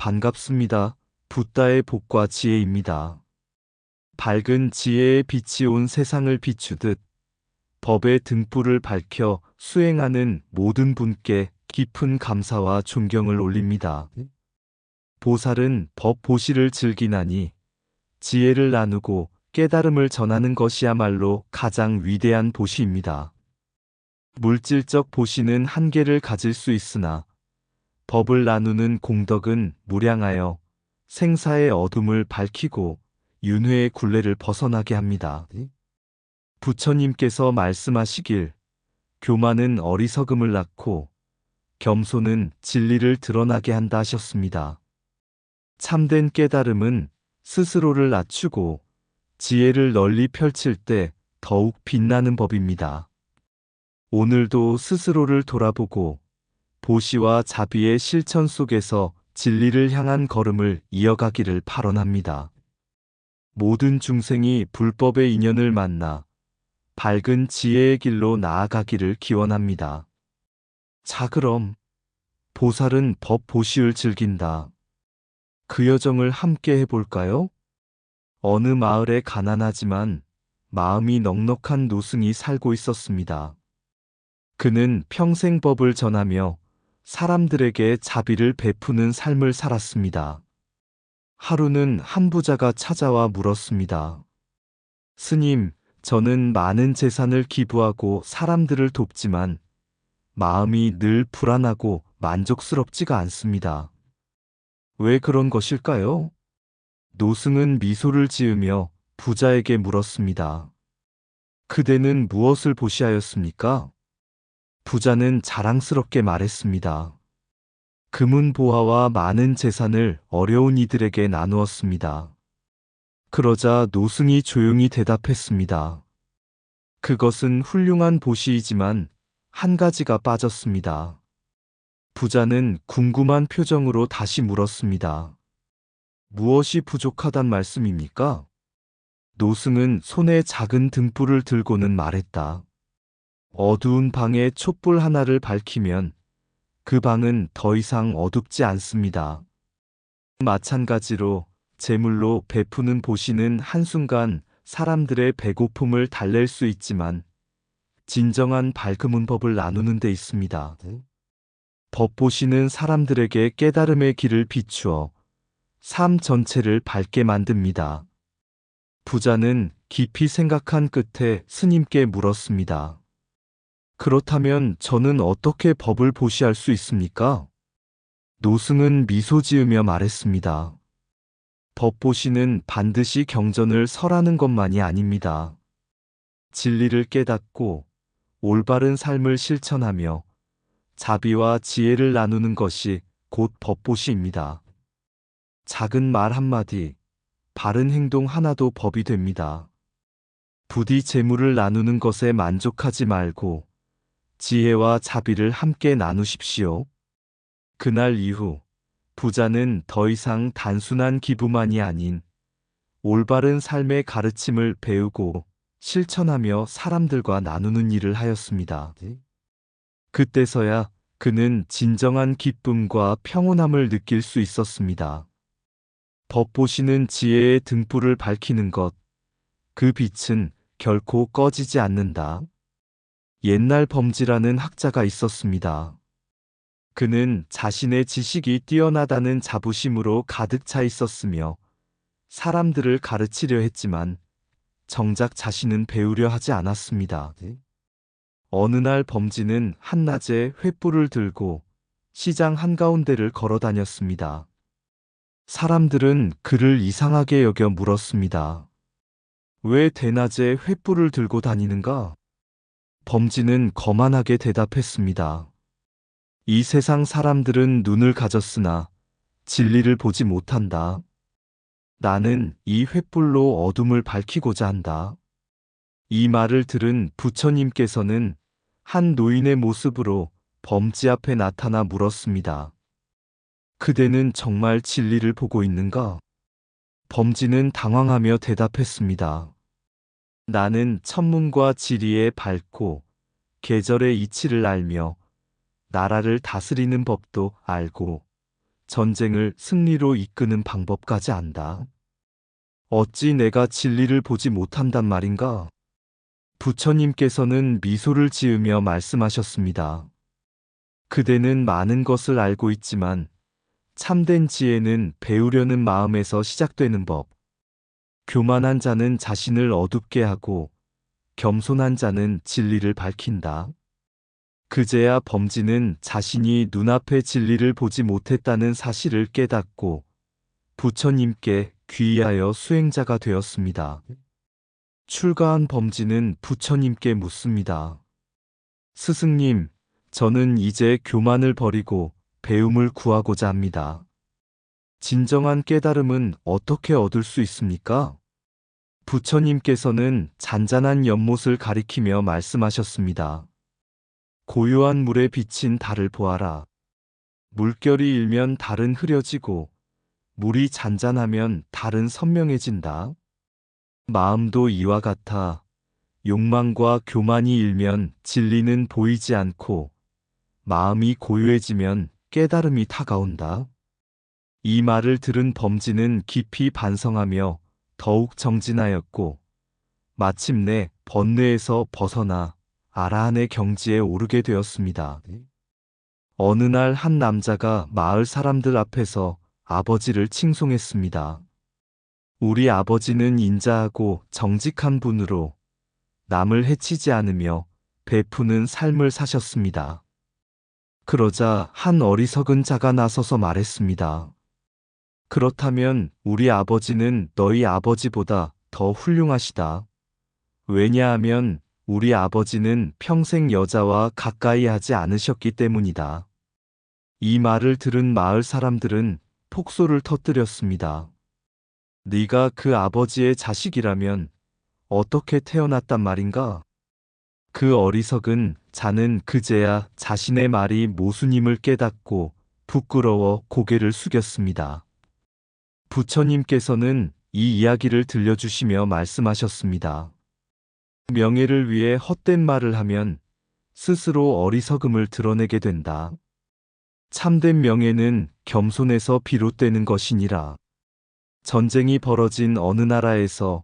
반갑습니다. 붓다의 복과 지혜입니다. 밝은 지혜의 빛이 온 세상을 비추듯 법의 등불을 밝혀 수행하는 모든 분께 깊은 감사와 존경을 올립니다. 보살은 법 보시를 즐기나니 지혜를 나누고 깨달음을 전하는 것이야말로 가장 위대한 보시입니다. 물질적 보시는 한계를 가질 수 있으나 법을 나누는 공덕은 무량하여 생사의 어둠을 밝히고 윤회의 굴레를 벗어나게 합니다. 부처님께서 말씀하시길 교만은 어리석음을 낳고 겸손은 진리를 드러나게 한다 하셨습니다. 참된 깨달음은 스스로를 낮추고 지혜를 널리 펼칠 때 더욱 빛나는 법입니다. 오늘도 스스로를 돌아보고 보시와 자비의 실천 속에서 진리를 향한 걸음을 이어가기를 발언합니다. 모든 중생이 불법의 인연을 만나 밝은 지혜의 길로 나아가기를 기원합니다. 자, 그럼 보살은 법 보시를 즐긴다. 그 여정을 함께 해볼까요? 어느 마을에 가난하지만 마음이 넉넉한 노승이 살고 있었습니다. 그는 평생 법을 전하며 사람들에게 자비를 베푸는 삶을 살았습니다. 하루는 한 부자가 찾아와 물었습니다. 스님, 저는 많은 재산을 기부하고 사람들을 돕지만 마음이 늘 불안하고 만족스럽지가 않습니다. 왜 그런 것일까요? 노승은 미소를 지으며 부자에게 물었습니다. 그대는 무엇을 보시하였습니까? 부자는 자랑스럽게 말했습니다. 금은보화와 많은 재산을 어려운 이들에게 나누었습니다. 그러자 노승이 조용히 대답했습니다. 그것은 훌륭한 보시이지만 한 가지가 빠졌습니다. 부자는 궁금한 표정으로 다시 물었습니다. 무엇이 부족하단 말씀입니까? 노승은 손에 작은 등불을 들고는 말했다. 어두운 방에 촛불 하나를 밝히면 그 방은 더 이상 어둡지 않습니다. 마찬가지로 제물로 베푸는 보시는 한순간 사람들의 배고픔을 달랠 수 있지만 진정한 밝음은 법을 나누는 데 있습니다. 법 보시는 사람들에게 깨달음의 길을 비추어 삶 전체를 밝게 만듭니다. 부자는 깊이 생각한 끝에 스님께 물었습니다. 그렇다면 저는 어떻게 법을 보시할 수 있습니까? 노승은 미소 지으며 말했습니다. 법 보시는 반드시 경전을 설하는 것만이 아닙니다. 진리를 깨닫고 올바른 삶을 실천하며 자비와 지혜를 나누는 것이 곧 법보시입니다. 작은 말 한마디, 바른 행동 하나도 법이 됩니다. 부디 재물을 나누는 것에 만족하지 말고 지혜와 자비를 함께 나누십시오. 그날 이후 부자는 더 이상 단순한 기부만이 아닌 올바른 삶의 가르침을 배우고 실천하며 사람들과 나누는 일을 하였습니다. 그때서야 그는 진정한 기쁨과 평온함을 느낄 수 있었습니다. 법 보시는 지혜의 등불을 밝히는 것, 그 빛은 결코 꺼지지 않는다. 옛날 범지라는 학자가 있었습니다. 그는 자신의 지식이 뛰어나다는 자부심으로 가득 차 있었으며 사람들을 가르치려 했지만 정작 자신은 배우려 하지 않았습니다. 어느 날 범지는 한낮에 횃불을 들고 시장 한가운데를 걸어 다녔습니다. 사람들은 그를 이상하게 여겨 물었습니다. 왜 대낮에 횃불을 들고 다니는가? 범지는 거만하게 대답했습니다. 이 세상 사람들은 눈을 가졌으나 진리를 보지 못한다. 나는 이 횃불로 어둠을 밝히고자 한다. 이 말을 들은 부처님께서는 한 노인의 모습으로 범지 앞에 나타나 물었습니다. 그대는 정말 진리를 보고 있는가? 범지는 당황하며 대답했습니다. 나는 천문과 지리의 밝고 계절의 이치를 알며 나라를 다스리는 법도 알고 전쟁을 승리로 이끄는 방법까지 안다. 어찌 내가 진리를 보지 못한단 말인가? 부처님께서는 미소를 지으며 말씀하셨습니다. 그대는 많은 것을 알고 있지만 참된 지혜는 배우려는 마음에서 시작되는 법. 교만한 자는 자신을 어둡게 하고 겸손한 자는 진리를 밝힌다. 그제야 범진은 자신이 눈앞의 진리를 보지 못했다는 사실을 깨닫고 부처님께 귀의하여 수행자가 되었습니다. 출가한 범진은 부처님께 묻습니다. 스승님, 저는 이제 교만을 버리고 배움을 구하고자 합니다. 진정한 깨달음은 어떻게 얻을 수 있습니까? 부처님께서는 잔잔한 연못을 가리키며 말씀하셨습니다. 고요한 물에 비친 달을 보아라. 물결이 일면 달은 흐려지고 물이 잔잔하면 달은 선명해진다. 마음도 이와 같아 욕망과 교만이 일면 진리는 보이지 않고 마음이 고요해지면 깨달음이 다가온다. 이 말을 들은 범진은 깊이 반성하며 더욱 정진하였고 마침내 번뇌에서 벗어나 아라한의 경지에 오르게 되었습니다. 어느 날 한 남자가 마을 사람들 앞에서 아버지를 칭송했습니다. 우리 아버지는 인자하고 정직한 분으로 남을 해치지 않으며 베푸는 삶을 사셨습니다. 그러자 한 어리석은 자가 나서서 말했습니다. 그렇다면 우리 아버지는 너희 아버지보다 더 훌륭하시다. 왜냐하면 우리 아버지는 평생 여자와 가까이 하지 않으셨기 때문이다. 이 말을 들은 마을 사람들은 폭소를 터뜨렸습니다. 네가 그 아버지의 자식이라면 어떻게 태어났단 말인가? 그 어리석은 자는 그제야 자신의 말이 모순임을 깨닫고 부끄러워 고개를 숙였습니다. 부처님께서는 이 이야기를 들려주시며 말씀하셨습니다. 명예를 위해 헛된 말을 하면 스스로 어리석음을 드러내게 된다. 참된 명예는 겸손에서 비롯되는 것이니라. 전쟁이 벌어진 어느 나라에서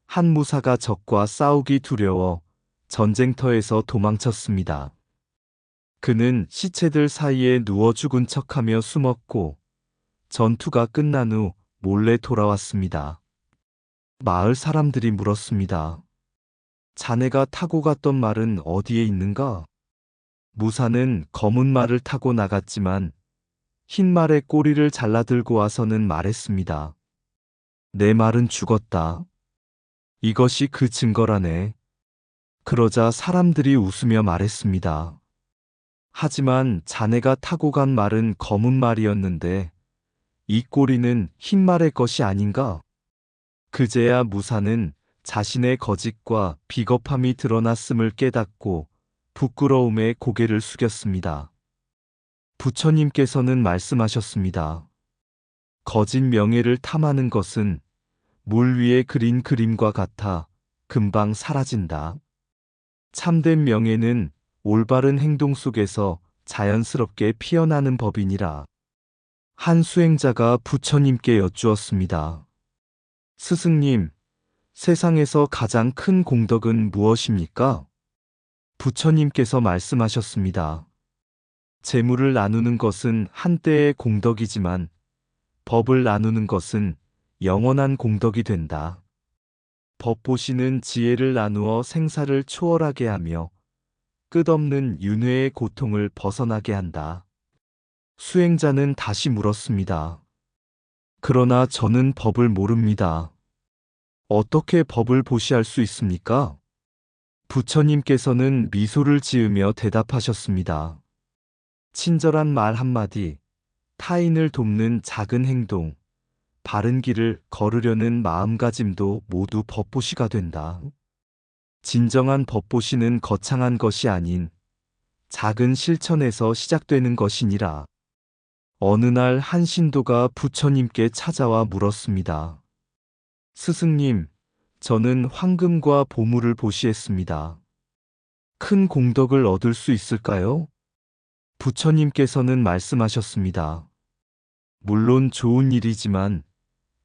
한 무사가 적과 싸우기 두려워 전쟁터에서 도망쳤습니다. 그는 시체들 사이에 누워 죽은 척하며 숨었고 전투가 끝난 후 몰래 돌아왔습니다. 마을 사람들이 물었습니다. 자네가 타고 갔던 말은 어디에 있는가? 무사는 검은 말을 타고 나갔지만 흰 말의 꼬리를 잘라들고 와서는 말했습니다. 내 말은 죽었다. 이것이 그 증거라네. 그러자 사람들이 웃으며 말했습니다. 하지만 자네가 타고 간 말은 검은 말이었는데 이 꼬리는 흰 말의 것이 아닌가? 그제야 무사는 자신의 거짓과 비겁함이 드러났음을 깨닫고 부끄러움에 고개를 숙였습니다. 부처님께서는 말씀하셨습니다. 거짓 명예를 탐하는 것은 물 위에 그린 그림과 같아 금방 사라진다. 참된 명예는 올바른 행동 속에서 자연스럽게 피어나는 법이니라. 한 수행자가 부처님께 여쭈었습니다. 스승님, 세상에서 가장 큰 공덕은 무엇입니까? 부처님께서 말씀하셨습니다. 재물을 나누는 것은 한때의 공덕이지만 법을 나누는 것은 영원한 공덕이 된다. 법보시는 지혜를 나누어 생사를 초월하게 하며 끝없는 윤회의 고통을 벗어나게 한다. 수행자는 다시 물었습니다. 그러나 저는 법을 모릅니다. 어떻게 법을 보시할 수 있습니까? 부처님께서는 미소를 지으며 대답하셨습니다. 친절한 말 한마디, 타인을 돕는 작은 행동, 바른 길을 걸으려는 마음가짐도 모두 법보시가 된다. 진정한 법보시는 거창한 것이 아닌 작은 실천에서 시작되는 것이니라. 어느 날 한 신도가 부처님께 찾아와 물었습니다. 스승님, 저는 황금과 보물을 보시했습니다. 큰 공덕을 얻을 수 있을까요? 부처님께서는 말씀하셨습니다. 물론 좋은 일이지만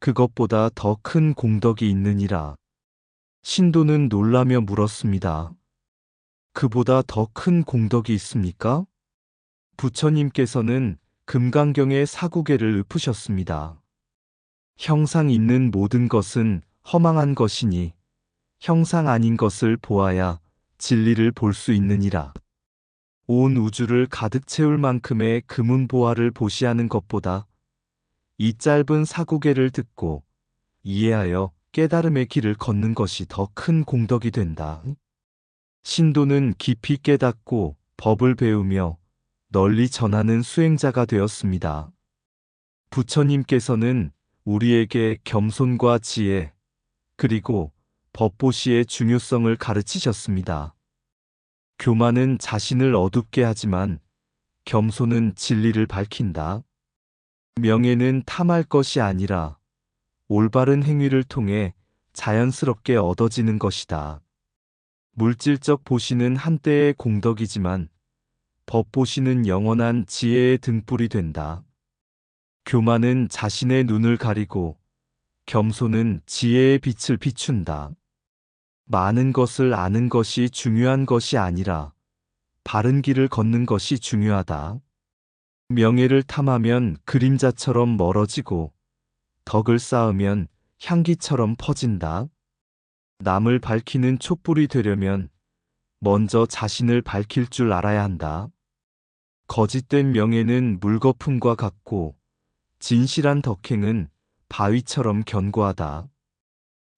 그것보다 더 큰 공덕이 있느니라. 신도는 놀라며 물었습니다. 그보다 더 큰 공덕이 있습니까? 부처님께서는 금강경의 사구계를 읊으셨습니다. 형상 있는 모든 것은 허망한 것이니 형상 아닌 것을 보아야 진리를 볼 수 있느니라. 온 우주를 가득 채울 만큼의 금은보화를 보시하는 것보다 이 짧은 사구계를 듣고 이해하여 깨달음의 길을 걷는 것이 더 큰 공덕이 된다. 신도는 깊이 깨닫고 법을 배우며 널리 전하는 수행자가 되었습니다. 부처님께서는 우리에게 겸손과 지혜, 그리고 법보시의 중요성을 가르치셨습니다. 교만은 자신을 어둡게 하지만 겸손은 진리를 밝힌다. 명예는 탐할 것이 아니라 올바른 행위를 통해 자연스럽게 얻어지는 것이다. 물질적 보시는 한때의 공덕이지만 법보시는 영원한 지혜의 등불이 된다. 교만은 자신의 눈을 가리고 겸손은 지혜의 빛을 비춘다. 많은 것을 아는 것이 중요한 것이 아니라 바른 길을 걷는 것이 중요하다. 명예를 탐하면 그림자처럼 멀어지고 덕을 쌓으면 향기처럼 퍼진다. 남을 밝히는 촛불이 되려면 먼저 자신을 밝힐 줄 알아야 한다. 거짓된 명예는 물거품과 같고 진실한 덕행은 바위처럼 견고하다.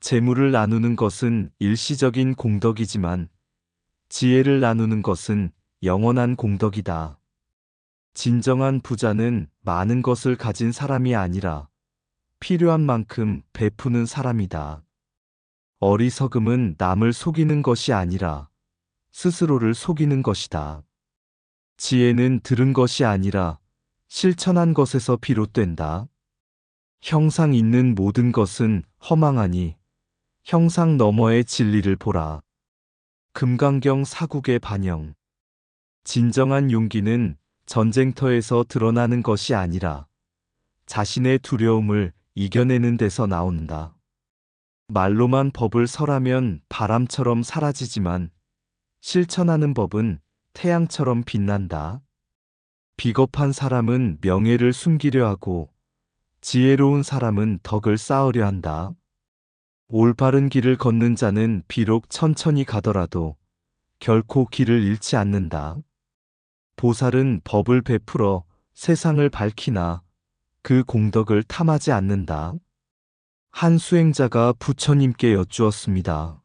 재물을 나누는 것은 일시적인 공덕이지만 지혜를 나누는 것은 영원한 공덕이다. 진정한 부자는 많은 것을 가진 사람이 아니라 필요한 만큼 베푸는 사람이다. 어리석음은 남을 속이는 것이 아니라 스스로를 속이는 것이다. 지혜는 들은 것이 아니라 실천한 것에서 비롯된다. 형상 있는 모든 것은 허망하니 형상 너머의 진리를 보라. 금강경 사국의 반영. 진정한 용기는 전쟁터에서 드러나는 것이 아니라 자신의 두려움을 이겨내는 데서 나온다. 말로만 법을 설하면 바람처럼 사라지지만 실천하는 법은 태양처럼 빛난다. 비겁한 사람은 명예를 숨기려 하고 지혜로운 사람은 덕을 쌓으려 한다. 올바른 길을 걷는 자는 비록 천천히 가더라도 결코 길을 잃지 않는다. 보살은 법을 베풀어 세상을 밝히나 그 공덕을 탐하지 않는다. 한 수행자가 부처님께 여쭈었습니다.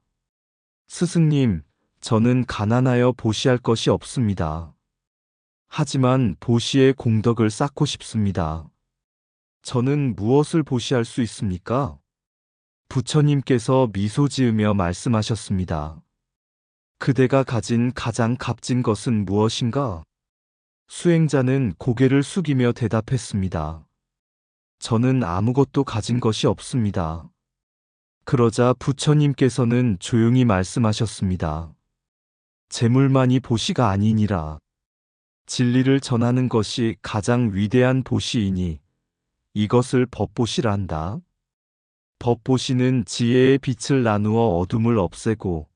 스승님, 저는 가난하여 보시할 것이 없습니다. 하지만 보시의 공덕을 쌓고 싶습니다. 저는 무엇을 보시할 수 있습니까? 부처님께서 미소 지으며 말씀하셨습니다. 그대가 가진 가장 값진 것은 무엇인가? 수행자는 고개를 숙이며 대답했습니다. 저는 아무것도 가진 것이 없습니다. 그러자 부처님께서는 조용히 말씀하셨습니다. 재물만이 보시가 아니니라. 진리를 전하는 것이 가장 위대한 보시이니 이것을 법보시라 한다. 법보시는 지혜의 빛을 나누어 어둠을 없애고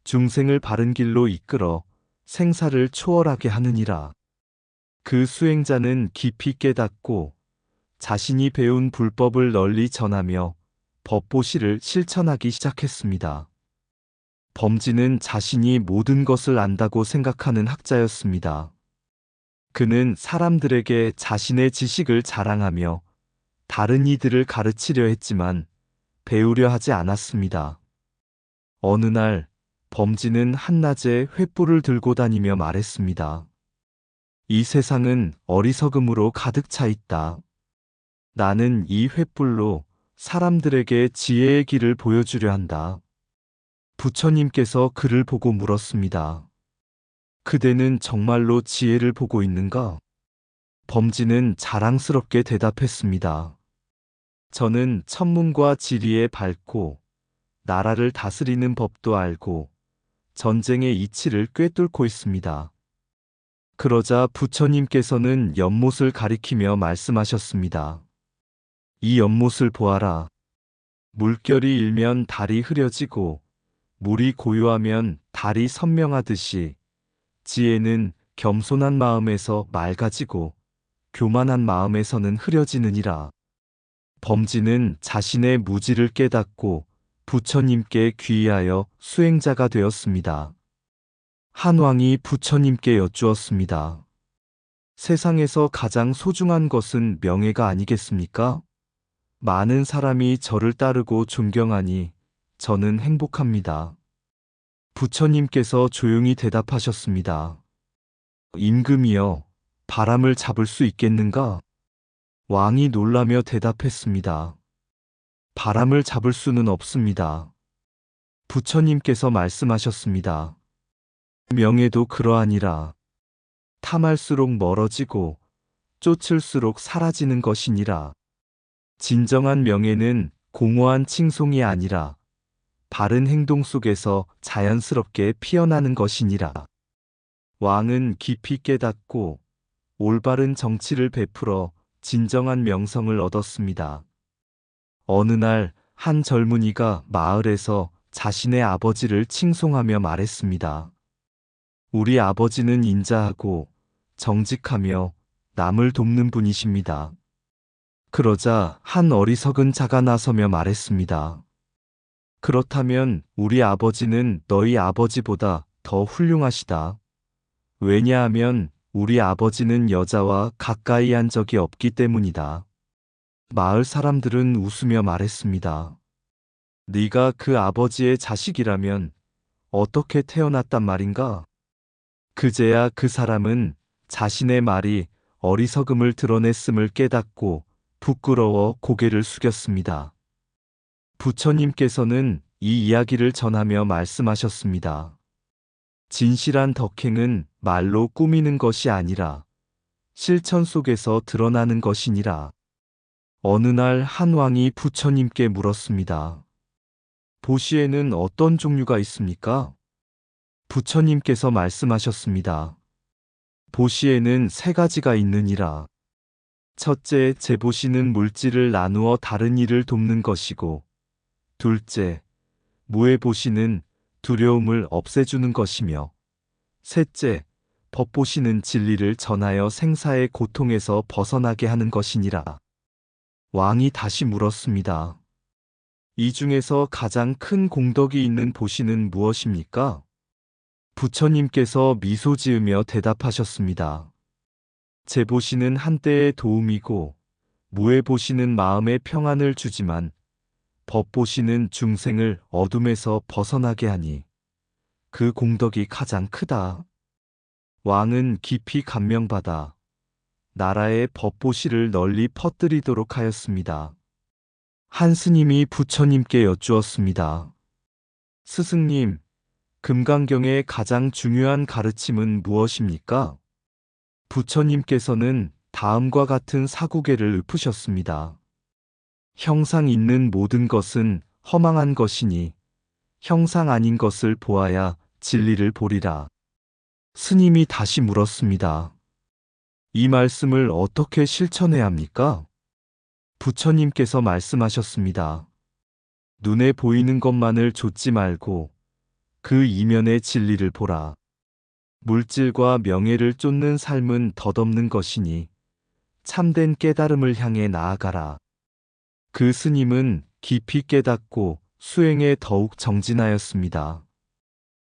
중생을 바른 길로 이끌어 생사를 초월하게 하느니라. 그 수행자는 깊이 깨닫고 자신이 배운 불법을 널리 전하며 법보시를 실천하기 시작했습니다. 범진은 자신이 모든 것을 안다고 생각하는 학자였습니다. 그는 사람들에게 자신의 지식을 자랑하며 다른 이들을 가르치려 했지만 배우려 하지 않았습니다. 어느 날 범진은 한낮에 횃불을 들고 다니며 말했습니다. 이 세상은 어리석음으로 가득 차 있다. 나는 이 횃불로 사람들에게 지혜의 길을 보여주려 한다. 부처님께서 그를 보고 물었습니다. 그대는 정말로 지혜를 보고 있는가? 범진은 자랑스럽게 대답했습니다. 저는 천문과 지리에 밝고 나라를 다스리는 법도 알고 전쟁의 이치를 꿰뚫고 있습니다. 그러자 부처님께서는 연못을 가리키며 말씀하셨습니다. 이 연못을 보아라. 물결이 일면 달이 흐려지고 물이 고요하면 달이 선명하듯이 지혜는 겸손한 마음에서 맑아지고 교만한 마음에서는 흐려지느니라. 범진은 자신의 무지를 깨닫고 부처님께 귀의하여 수행자가 되었습니다. 한 왕이 부처님께 여쭈었습니다. 세상에서 가장 소중한 것은 명예가 아니겠습니까? 많은 사람이 저를 따르고 존경하니 저는 행복합니다. 부처님께서 조용히 대답하셨습니다. 임금이여, 바람을 잡을 수 있겠는가? 왕이 놀라며 대답했습니다. 바람을 잡을 수는 없습니다. 부처님께서 말씀하셨습니다. 명예도 그러하니라. 탐할수록 멀어지고 쫓을수록 사라지는 것이니라. 진정한 명예는 공허한 칭송이 아니라 바른 행동 속에서 자연스럽게 피어나는 것이니라. 왕은 깊이 깨닫고 올바른 정치를 베풀어 진정한 명성을 얻었습니다. 어느 날 한 젊은이가 마을에서 자신의 아버지를 칭송하며 말했습니다. 우리 아버지는 인자하고 정직하며 남을 돕는 분이십니다. 그러자 한 어리석은 자가 나서며 말했습니다. 그렇다면 우리 아버지는 너희 아버지보다 더 훌륭하시다. 왜냐하면 우리 아버지는 여자와 가까이 한 적이 없기 때문이다. 마을 사람들은 웃으며 말했습니다. 네가 그 아버지의 자식이라면 어떻게 태어났단 말인가? 그제야 그 사람은 자신의 말이 어리석음을 드러냈음을 깨닫고 부끄러워 고개를 숙였습니다. 부처님께서는 이 이야기를 전하며 말씀하셨습니다. 진실한 덕행은 말로 꾸미는 것이 아니라 실천 속에서 드러나는 것이니라. 어느 날 한 왕이 부처님께 물었습니다. 보시에는 어떤 종류가 있습니까? 부처님께서 말씀하셨습니다. 보시에는 세 가지가 있느니라. 첫째, 재보시는 물질을 나누어 다른 이를 돕는 것이고, 둘째, 무해보시는 두려움을 없애주는 것이며, 셋째, 법보시는 진리를 전하여 생사의 고통에서 벗어나게 하는 것이니라. 왕이 다시 물었습니다. 이 중에서 가장 큰 공덕이 있는 보시는 무엇입니까? 부처님께서 미소 지으며 대답하셨습니다. 재보시는 한때의 도움이고, 무해보시는 마음의 평안을 주지만, 법보시는 중생을 어둠에서 벗어나게 하니, 그 공덕이 가장 크다. 왕은 깊이 감명받아 나라의 법보시를 널리 퍼뜨리도록 하였습니다. 한 스님이 부처님께 여쭈었습니다. 스승님, 금강경의 가장 중요한 가르침은 무엇입니까? 부처님께서는 다음과 같은 사구계를 읊으셨습니다. 형상 있는 모든 것은 허망한 것이니 형상 아닌 것을 보아야 진리를 보리라. 스님이 다시 물었습니다. 이 말씀을 어떻게 실천해야 합니까? 부처님께서 말씀하셨습니다. 눈에 보이는 것만을 좇지 말고 그 이면의 진리를 보라. 물질과 명예를 쫓는 삶은 덧없는 것이니 참된 깨달음을 향해 나아가라. 그 스님은 깊이 깨닫고 수행에 더욱 정진하였습니다.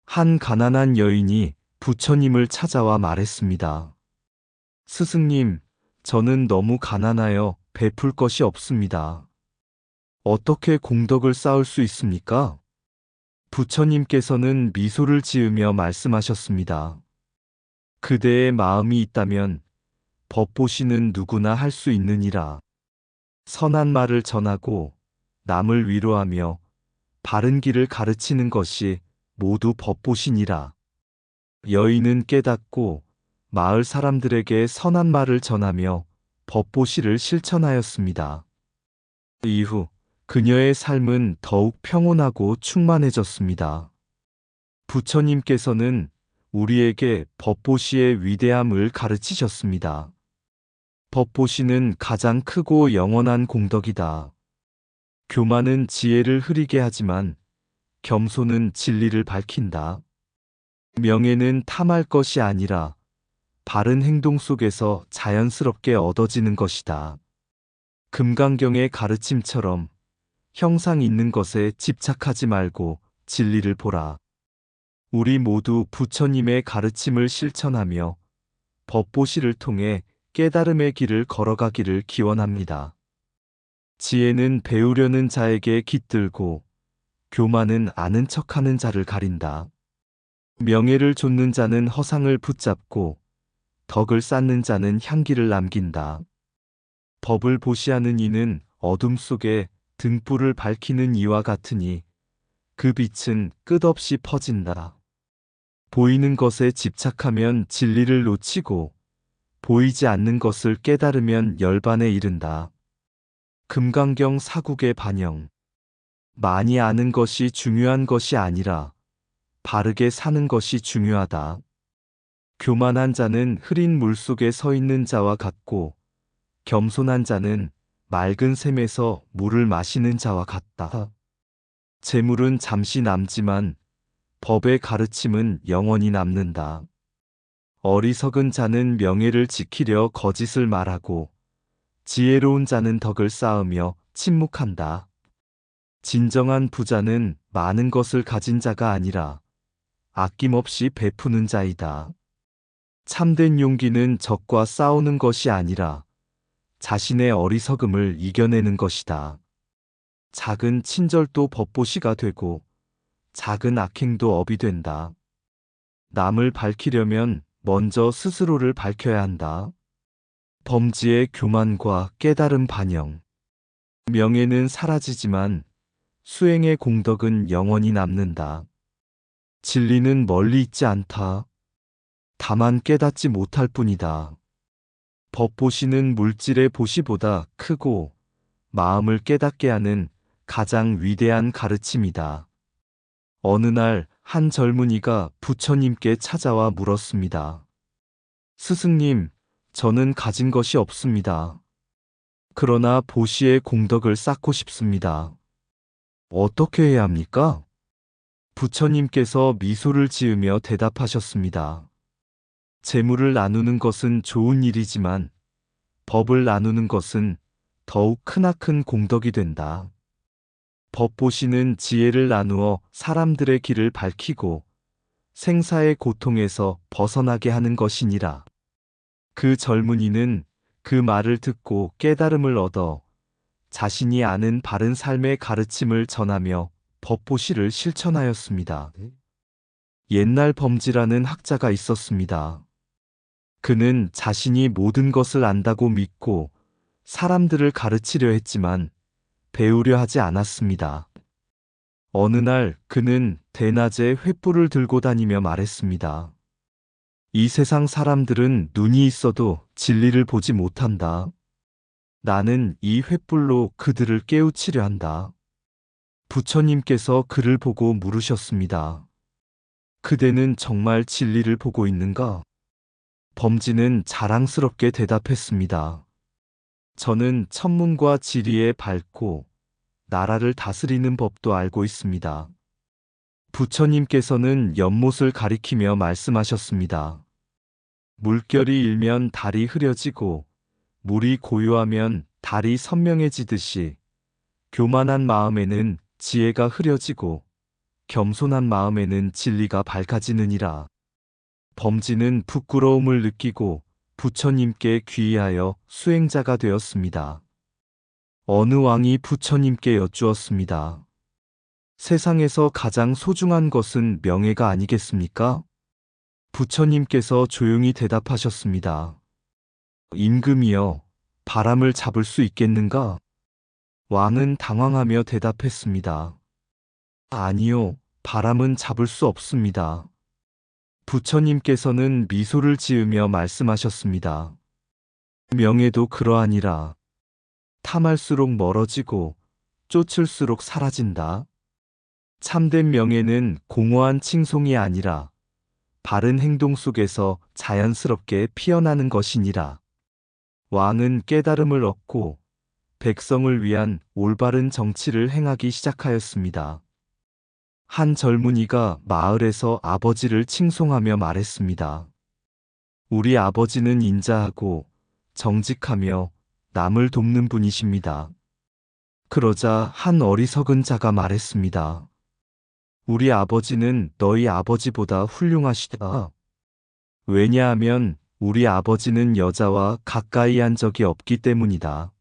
한 가난한 여인이 부처님을 찾아와 말했습니다. 스승님, 저는 너무 가난하여 베풀 것이 없습니다. 어떻게 공덕을 쌓을 수 있습니까? 부처님께서는 미소를 지으며 말씀하셨습니다. 그대의 마음이 있다면 법보시는 누구나 할 수 있느니라. 선한 말을 전하고 남을 위로하며 바른 길을 가르치는 것이 모두 법보시니라. 여인은 깨닫고 마을 사람들에게 선한 말을 전하며 법보시를 실천하였습니다. 이후 그녀의 삶은 더욱 평온하고 충만해졌습니다. 부처님께서는 우리에게 법보시의 위대함을 가르치셨습니다. 법보시는 가장 크고 영원한 공덕이다. 교만은 지혜를 흐리게 하지만 겸손은 진리를 밝힌다. 명예는 탐할 것이 아니라 바른 행동 속에서 자연스럽게 얻어지는 것이다. 금강경의 가르침처럼 형상 있는 것에 집착하지 말고 진리를 보라. 우리 모두 부처님의 가르침을 실천하며 법보시를 통해 깨달음의 길을 걸어가기를 기원합니다. 지혜는 배우려는 자에게 깃들고 교만은 아는 척하는 자를 가린다. 명예를 좇는 자는 허상을 붙잡고 덕을 쌓는 자는 향기를 남긴다. 법을 보시하는 이는 어둠 속에 등불을 밝히는 이와 같으니 그 빛은 끝없이 퍼진다. 보이는 것에 집착하면 진리를 놓치고 보이지 않는 것을 깨달으면 열반에 이른다. 금강경 사국의 반영. 많이 아는 것이 중요한 것이 아니라 바르게 사는 것이 중요하다. 교만한 자는 흐린 물 속에 서 있는 자와 같고 겸손한 자는 맑은 샘에서 물을 마시는 자와 같다. 재물은 잠시 남지만 법의 가르침은 영원히 남는다. 어리석은 자는 명예를 지키려 거짓을 말하고 지혜로운 자는 덕을 쌓으며 침묵한다. 진정한 부자는 많은 것을 가진 자가 아니라 아낌없이 베푸는 자이다. 참된 용기는 적과 싸우는 것이 아니라 자신의 어리석음을 이겨내는 것이다. 작은 친절도 법보시가 되고 작은 악행도 업이 된다. 남을 밝히려면 먼저 스스로를 밝혀야 한다. 범지의 교만과 깨달음 반영. 명예는 사라지지만 수행의 공덕은 영원히 남는다. 진리는 멀리 있지 않다. 다만 깨닫지 못할 뿐이다. 법보시는 물질의 보시보다 크고 마음을 깨닫게 하는 가장 위대한 가르침이다. 어느 날 한 젊은이가 부처님께 찾아와 물었습니다. 스승님, 저는 가진 것이 없습니다. 그러나 보시의 공덕을 쌓고 싶습니다. 어떻게 해야 합니까? 부처님께서 미소를 지으며 대답하셨습니다. 재물을 나누는 것은 좋은 일이지만 법을 나누는 것은 더욱 크나큰 공덕이 된다. 법보시는 지혜를 나누어 사람들의 길을 밝히고 생사의 고통에서 벗어나게 하는 것이니라. 그 젊은이는 그 말을 듣고 깨달음을 얻어 자신이 아는 바른 삶의 가르침을 전하며 법보시를 실천하였습니다. 옛날 범지라는 학자가 있었습니다. 그는 자신이 모든 것을 안다고 믿고 사람들을 가르치려 했지만 배우려 하지 않았습니다. 어느 날 그는 대낮에 횃불을 들고 다니며 말했습니다. 이 세상 사람들은 눈이 있어도 진리를 보지 못한다. 나는 이 횃불로 그들을 깨우치려 한다. 부처님께서 그를 보고 물으셨습니다. 그대는 정말 진리를 보고 있는가? 범지는 자랑스럽게 대답했습니다. 저는 천문과 지리에 밝고 나라를 다스리는 법도 알고 있습니다. 부처님께서는 연못을 가리키며 말씀하셨습니다. 물결이 일면 달이 흐려지고 물이 고요하면 달이 선명해지듯이 교만한 마음에는 지혜가 흐려지고 겸손한 마음에는 진리가 밝아지느니라. 범지는 부끄러움을 느끼고 부처님께 귀의하여 수행자가 되었습니다. 어느 왕이 부처님께 여쭈었습니다. 세상에서 가장 소중한 것은 명예가 아니겠습니까? 부처님께서 조용히 대답하셨습니다. 임금이여, 바람을 잡을 수 있겠는가? 왕은 당황하며 대답했습니다. 아니요, 바람은 잡을 수 없습니다. 부처님께서는 미소를 지으며 말씀하셨습니다. 명예도 그러하니라. 탐할수록 멀어지고 쫓을수록 사라진다. 참된 명예는 공허한 칭송이 아니라 바른 행동 속에서 자연스럽게 피어나는 것이니라. 왕은 깨달음을 얻고 백성을 위한 올바른 정치를 행하기 시작하였습니다. 한 젊은이가 마을에서 아버지를 칭송하며 말했습니다. 우리 아버지는 인자하고 정직하며 남을 돕는 분이십니다. 그러자 한 어리석은 자가 말했습니다. 우리 아버지는 너희 아버지보다 훌륭하시다. 왜냐하면 우리 아버지는 여자와 가까이 한 적이 없기 때문이다.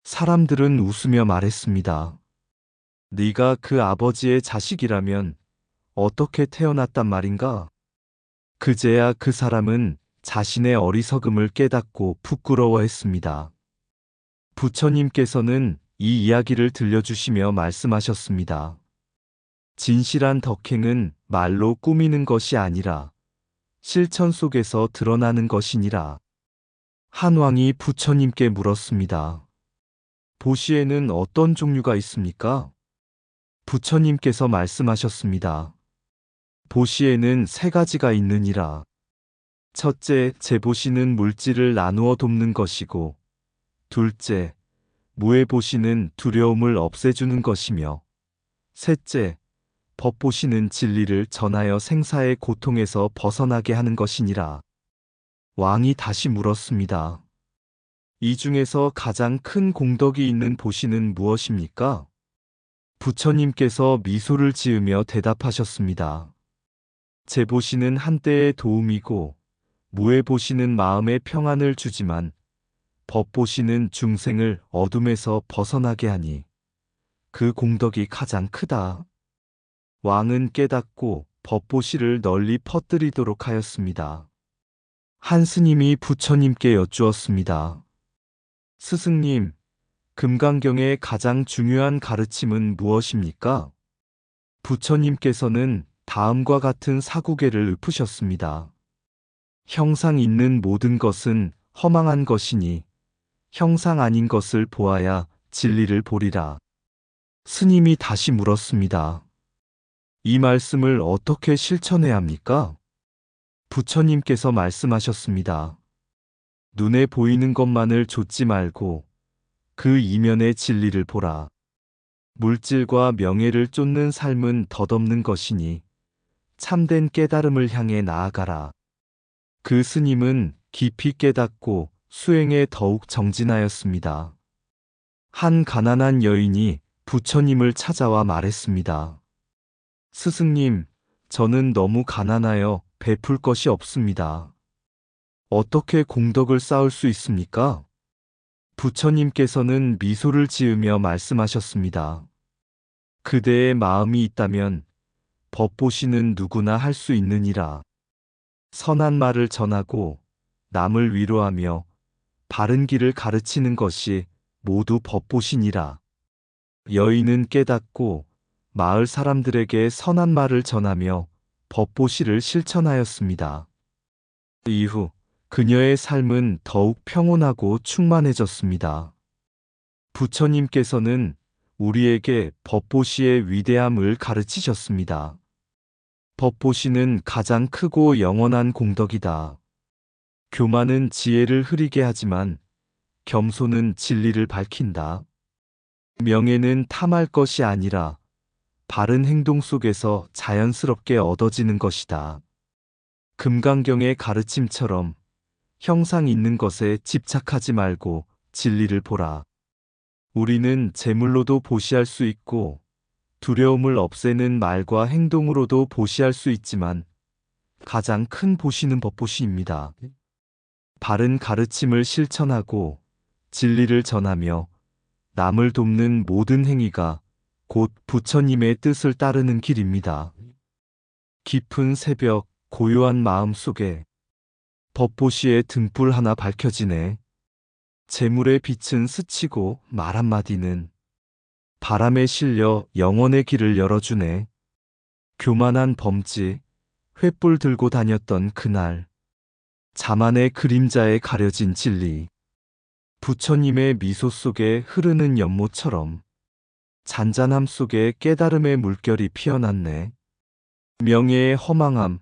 사람들은 웃으며 말했습니다. 네가 그 아버지의 자식이라면 어떻게 태어났단 말인가? 그제야 그 사람은 자신의 어리석음을 깨닫고 부끄러워했습니다. 부처님께서는 이 이야기를 들려주시며 말씀하셨습니다. 진실한 덕행은 말로 꾸미는 것이 아니라 실천 속에서 드러나는 것이니라. 한 왕이 부처님께 물었습니다. 보시에는 어떤 종류가 있습니까? 부처님께서 말씀하셨습니다. 보시에는 세 가지가 있느니라. 첫째, 제보시는 물질을 나누어 돕는 것이고, 둘째, 무해보시는 두려움을 없애주는 것이며, 셋째, 법보시는 진리를 전하여 생사의 고통에서 벗어나게 하는 것이니라. 왕이 다시 물었습니다. 이 중에서 가장 큰 공덕이 있는 보시는 무엇입니까? 부처님께서 미소를 지으며 대답하셨습니다. 제보시는 한때의 도움이고, 무해보시는 마음의 평안을 주지만, 법보시는 중생을 어둠에서 벗어나게 하니, 그 공덕이 가장 크다. 왕은 깨닫고 법보시를 널리 퍼뜨리도록 하였습니다. 한 스님이 부처님께 여쭈었습니다. 스승님, 금강경의 가장 중요한 가르침은 무엇입니까? 부처님께서는 다음과 같은 사구계를 읊으셨습니다. 형상 있는 모든 것은 허망한 것이니 형상 아닌 것을 보아야 진리를 보리라. 스님이 다시 물었습니다. 이 말씀을 어떻게 실천해야 합니까? 부처님께서 말씀하셨습니다. 눈에 보이는 것만을 좇지 말고 그 이면의 진리를 보라. 물질과 명예를 쫓는 삶은 덧없는 것이니 참된 깨달음을 향해 나아가라. 그 스님은 깊이 깨닫고 수행에 더욱 정진하였습니다. 한 가난한 여인이 부처님을 찾아와 말했습니다. 스승님, 저는 너무 가난하여 베풀 것이 없습니다. 어떻게 공덕을 쌓을 수 있습니까? 부처님께서는 미소를 지으며 말씀하셨습니다. 그대의 마음이 있다면 법보시는 누구나 할 수 있느니라. 선한 말을 전하고 남을 위로하며 바른 길을 가르치는 것이 모두 법보시니라. 여인은 깨닫고 마을 사람들에게 선한 말을 전하며 법보시를 실천하였습니다. 이후 그녀의 삶은 더욱 평온하고 충만해졌습니다. 부처님께서는 우리에게 법보시의 위대함을 가르치셨습니다. 법보시는 가장 크고 영원한 공덕이다. 교만은 지혜를 흐리게 하지만 겸손은 진리를 밝힌다. 명예는 탐할 것이 아니라 바른 행동 속에서 자연스럽게 얻어지는 것이다. 금강경의 가르침처럼 형상 있는 것에 집착하지 말고 진리를 보라. 우리는 재물로도 보시할 수 있고 두려움을 없애는 말과 행동으로도 보시할 수 있지만 가장 큰 보시는 법보시입니다. 바른 가르침을 실천하고 진리를 전하며 남을 돕는 모든 행위가 곧 부처님의 뜻을 따르는 길입니다. 깊은 새벽, 고요한 마음 속에 법보시의 등불 하나 밝혀지네. 재물의 빛은 스치고 말 한마디는 바람에 실려 영혼의 길을 열어주네. 교만한 범지, 횃불 들고 다녔던 그날, 자만의 그림자에 가려진 진리, 부처님의 미소 속에 흐르는 연못처럼 잔잔함 속에 깨달음의 물결이 피어났네. 명예의 허망함,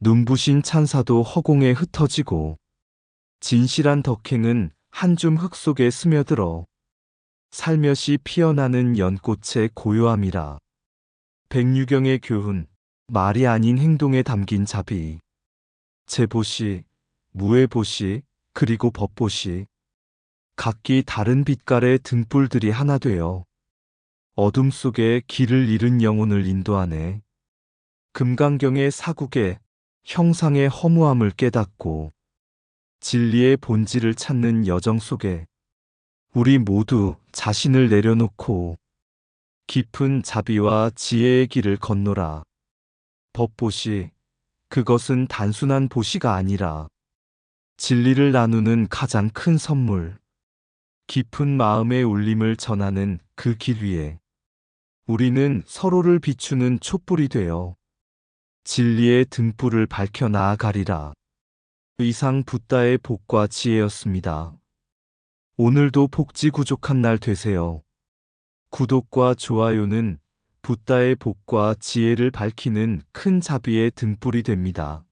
눈부신 찬사도 허공에 흩어지고 진실한 덕행은 한 줌 흙 속에 스며들어 살며시 피어나는 연꽃의 고요함이라. 백유경의 교훈, 말이 아닌 행동에 담긴 자비. 제보시, 무해보시, 그리고 법보시. 각기 다른 빛깔의 등불들이 하나 되어 어둠 속에 길을 잃은 영혼을 인도하네. 금강경의 사국에 형상의 허무함을 깨닫고 진리의 본질을 찾는 여정 속에 우리 모두 자신을 내려놓고 깊은 자비와 지혜의 길을 건노라. 법보시, 그것은 단순한 보시가 아니라 진리를 나누는 가장 큰 선물. 깊은 마음의 울림을 전하는 그 길 위에 우리는 서로를 비추는 촛불이 되어 진리의 등불을 밝혀 나아가리라. 이상 붓다의 복과 지혜였습니다. 오늘도 복지구족한 날 되세요. 구독과 좋아요는 붓다의 복과 지혜를 밝히는 큰 자비의 등불이 됩니다.